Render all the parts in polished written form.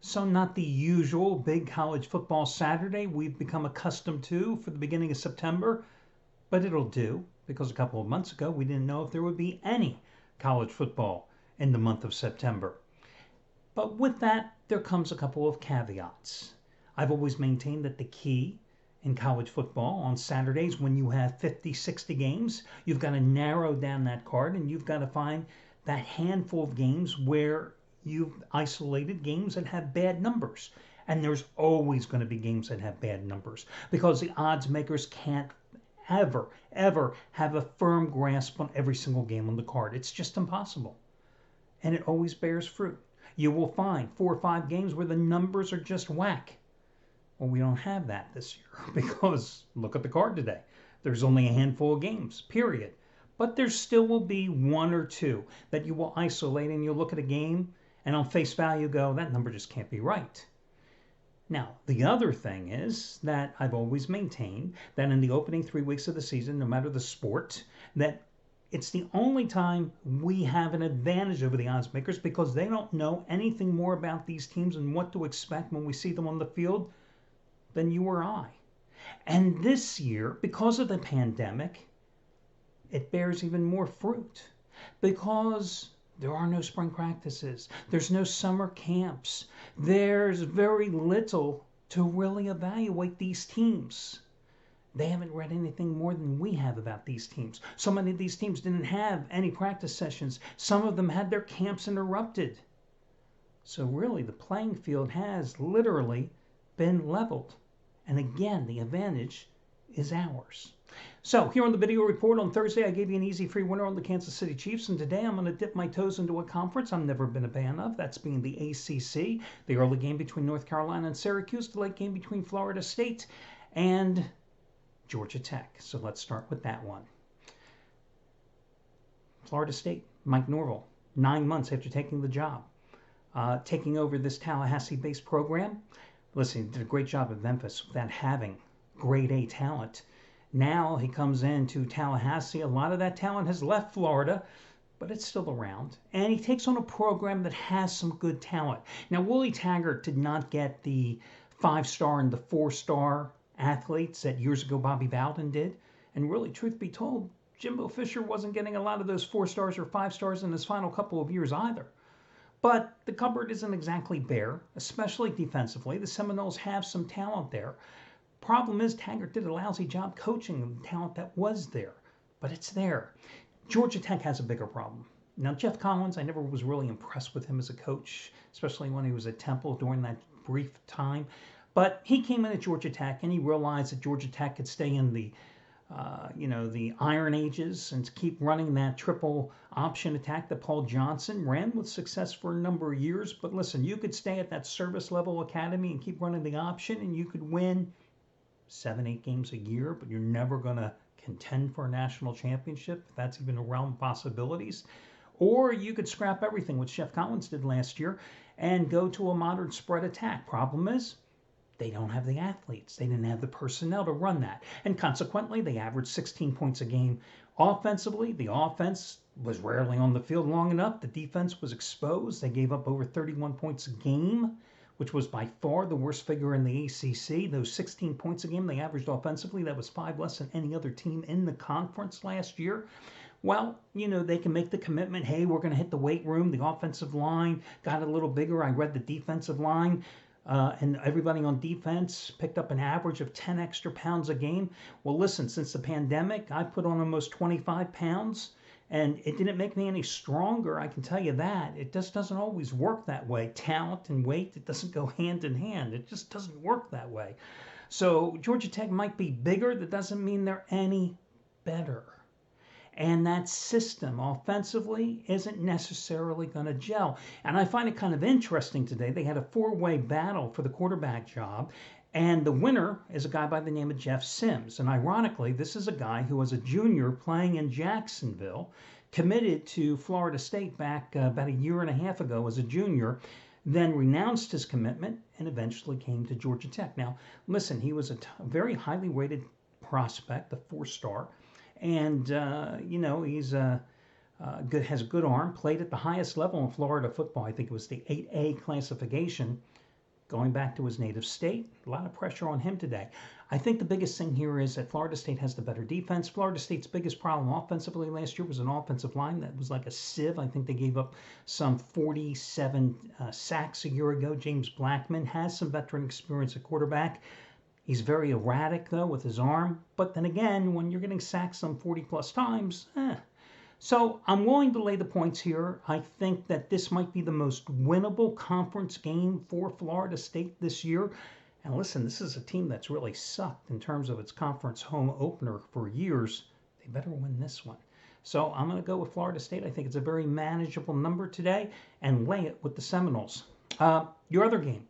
So not the usual big college football Saturday we've become accustomed to for the beginning of September, but it'll do because a couple of months ago we didn't know if there would be any college football in the month of September. But with that, there comes a couple of caveats. I've always maintained that the key in college football on Saturdays when you have 50, 60 games, you've got to narrow down that card and you've got to find that handful of games where you've isolated games that have bad numbers. And there's always going to be games that have bad numbers because the odds makers can't ever have a firm grasp on every single game on the card. It's just impossible. And it always bears fruit. You will find 4 or 5 games where the numbers are just whack. Well, we don't have that this year because look at the card today. There's only a handful of games, period. But there still will be 1 or 2 that you will isolate and you'll look at a game and on face value go, that number just can't be right. Now, the other thing is that I've always maintained that in the opening 3 weeks of the season, no matter the sport, that it's the only time we have an advantage over the odds makers because they don't know anything more about these teams and what to expect when we see them on the field than you or I. And this year, because of the pandemic, it bears even more fruit because there are no spring practices. There's no summer camps. There's very little to really evaluate these teams. They haven't read anything more than we have about these teams. So many of these teams didn't have any practice sessions. Some of them had their camps interrupted. So really, the playing field has literally been leveled. And again, the advantage is ours. So here on the video report on Thursday, I gave you an easy free winner on the Kansas City Chiefs. And today I'm going to dip my toes into a conference I've never been a fan of. That's being the ACC, the early game between North Carolina and Syracuse, the late game between Florida State and Georgia Tech. So let's start with that one. Florida State, Mike Norvell, 9 months after taking the job, taking over this Tallahassee-based program. Listen, he did a great job at Memphis without having grade A talent. Now he comes into Tallahassee. A lot of that talent has left Florida, but it's still around. And he takes on a program that has some good talent. Now, Willie Taggart did not get the 5-star and the 4-star athletes that years ago Bobby Bowden did. And really, truth be told, Jimbo Fisher wasn't getting a lot of those 4 stars or 5 stars in his final couple of years either. But the cupboard isn't exactly bare, especially defensively. The Seminoles have some talent there. Problem is, Taggart did a lousy job coaching the talent that was there, but it's there. Georgia Tech has a bigger problem. Now, Jeff Collins, I never was really impressed with him as a coach, especially when he was at Temple during that brief time. But he came in at Georgia Tech and he realized that Georgia Tech could stay in the Iron Ages and keep running that triple option attack that Paul Johnson ran with success for a number of years. But listen, you could stay at that service level academy and keep running the option and you could win 7, 8 games a year, but you're never going to contend for a national championship, if that's even a realm of possibilities. Or you could scrap everything, which Jeff Collins did last year, and go to a modern spread attack. Problem is, they don't have the athletes. They didn't have the personnel to run that. And consequently, they averaged 16 points a game offensively. The offense was rarely on the field long enough. The defense was exposed. They gave up over 31 points a game, which was by far the worst figure in the ACC. Those 16 points a game they averaged offensively, that was 5 less than any other team in the conference last year. Well, they can make the commitment, hey, we're going to hit the weight room. The offensive line got a little bigger. I read the defensive line. And everybody on defense picked up an average of 10 extra pounds a game. Well, listen, since the pandemic, I put on almost 25 pounds, and it didn't make me any stronger, I can tell you that. It just doesn't always work that way. Talent and weight, it doesn't go hand in hand. It just doesn't work that way. So Georgia Tech might be bigger. That doesn't mean they're any better. And that system offensively isn't necessarily going to gel. And I find it kind of interesting today. They had a 4-way battle for the quarterback job. And the winner is a guy by the name of Jeff Sims. And ironically, this is a guy who was a junior playing in Jacksonville, committed to Florida State back about a year and a half ago as a junior, then renounced his commitment and eventually came to Georgia Tech. Now, listen, he was a very highly rated prospect, a 4-star. And, he's has a good arm, played at the highest level in Florida football. I think it was the 8A classification. going back to his native state. A lot of pressure on him today. I think the biggest thing here is that Florida State has the better defense. Florida State's biggest problem offensively last year was an offensive line that was like a sieve. I think they gave up some 47 sacks a year ago. James Blackman has some veteran experience at quarterback. He's very erratic, though, with his arm. But then again, when you're getting sacked some 40-plus times, So I'm willing to lay the points here. I think that this might be the most winnable conference game for Florida State this year. And listen, this is a team that's really sucked in terms of its conference home opener for years. They better win this one. So I'm going to go with Florida State. I think it's a very manageable number today and lay it with the Seminoles. Your other game.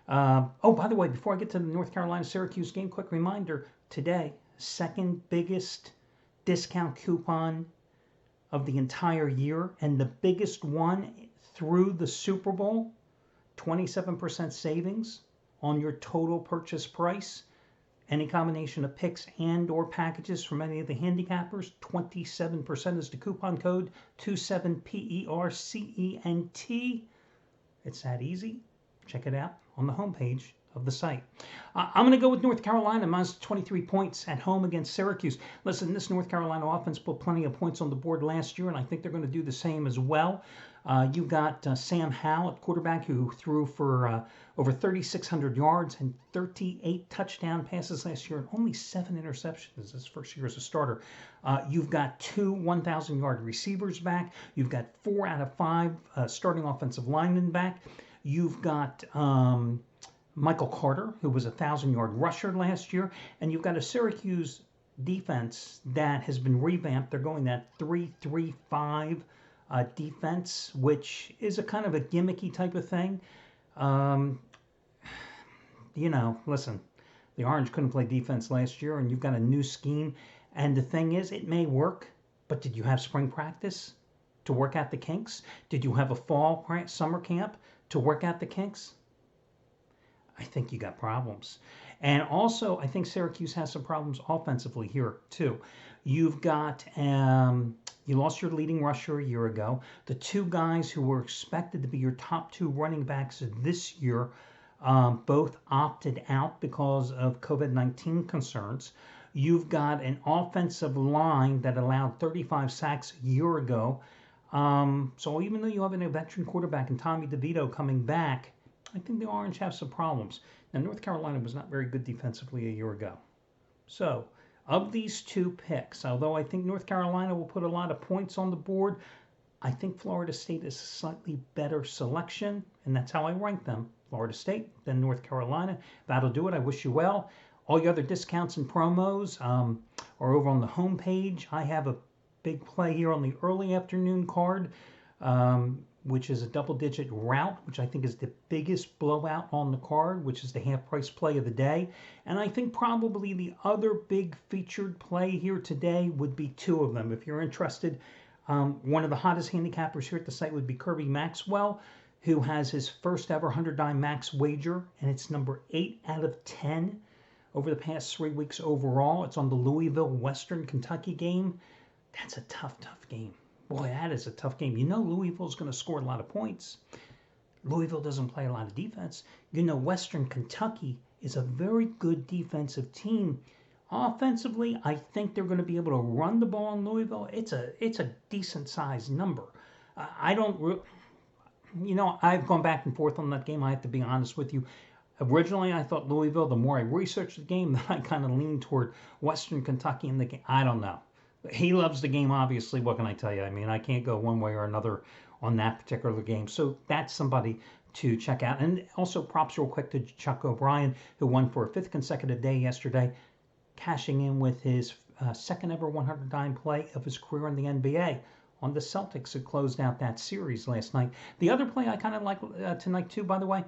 Oh, by the way, before I get to the North Carolina-Syracuse game, quick reminder. Today, second biggest discount coupon of the entire year and the biggest one through the Super Bowl, 27% savings on your total purchase price. Any combination of picks and or packages from any of the handicappers, 27% is the coupon code, 27PERCENT. It's that easy. Check it out on the homepage of the site. I'm going to go with North Carolina, minus 23 points at home against Syracuse. Listen, this North Carolina offense put plenty of points on the board last year, and I think they're going to do the same as well. You got Sam Howell at quarterback, who threw for over 3,600 yards and 38 touchdown passes last year and only 7 interceptions his first year as a starter. You've got 2 1,000-yard receivers back. You've got 4 out of 5 starting offensive linemen back. You've got Michael Carter, who was a 1,000-yard rusher last year, and you've got a Syracuse defense that has been revamped. They're going that 3-3-5 defense, which is a kind of a gimmicky type of thing. Listen, the Orange couldn't play defense last year, and you've got a new scheme. And the thing is, it may work, but did you have spring practice to work out the kinks? Did you have a summer camp to work out the kinks? I think you got problems. And also, I think Syracuse has some problems offensively here, too. You've got, you lost your leading rusher a year ago. The 2 guys who were expected to be your top 2 running backs this year both opted out because of COVID-19 concerns. You've got an offensive line that allowed 35 sacks a year ago. So even though you have a veteran quarterback and Tommy DeVito coming back, I think the Orange have some problems. Now, North Carolina was not very good defensively a year ago. So, of these 2 picks, although I think North Carolina will put a lot of points on the board, I think Florida State is a slightly better selection, and that's how I rank them. Florida State, then North Carolina. That'll do it. I wish you well. All your other discounts and promos are over on the homepage. I have a big play here on the early afternoon card, which is a double-digit route, which I think is the biggest blowout on the card, which is the half-price play of the day. And I think probably the other big featured play here today would be 2 of them. If you're interested, one of the hottest handicappers here at the site would be Kirby Maxwell, who has his first ever 100-dime max wager, and it's number 8 out of 10 over the past 3 weeks overall. It's on the Louisville-Western Kentucky game. That's a tough game. Boy, that is a tough game. You know Louisville's going to score a lot of points. Louisville doesn't play a lot of defense. You know Western Kentucky is a very good defensive team. Offensively, I think they're going to be able to run the ball in Louisville. It's a decent-sized number. I've gone back and forth on that game. I have to be honest with you. Originally, I thought Louisville. The more I researched the game, then I kind of leaned toward Western Kentucky in the game. I don't know. He loves the game, obviously. What can I tell you? I mean, I can't go one way or another on that particular game. So that's somebody to check out. And also props real quick to Chuck O'Brien, who won for a 5th consecutive day yesterday, cashing in with his second ever 100-dime play of his career in the NBA on the Celtics, who closed out that series last night. The other play I kind of like tonight, too, by the way,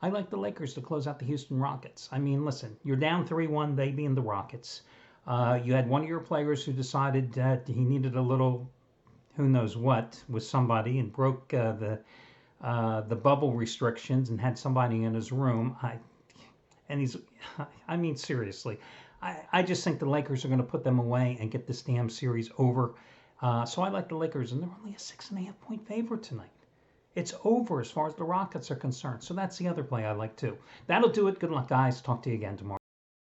I like the Lakers to close out the Houston Rockets. I mean, listen, you're down 3-1, they being the Rockets. You had one of your players who decided that he needed a little, who knows what, with somebody and broke the bubble restrictions and had somebody in his room. Seriously, I just think the Lakers are going to put them away and get this damn series over. So I like the Lakers, and they're only a 6.5-point favorite tonight. It's over as far as the Rockets are concerned. So that's the other play I like too. That'll do it. Good luck, guys. Talk to you again tomorrow.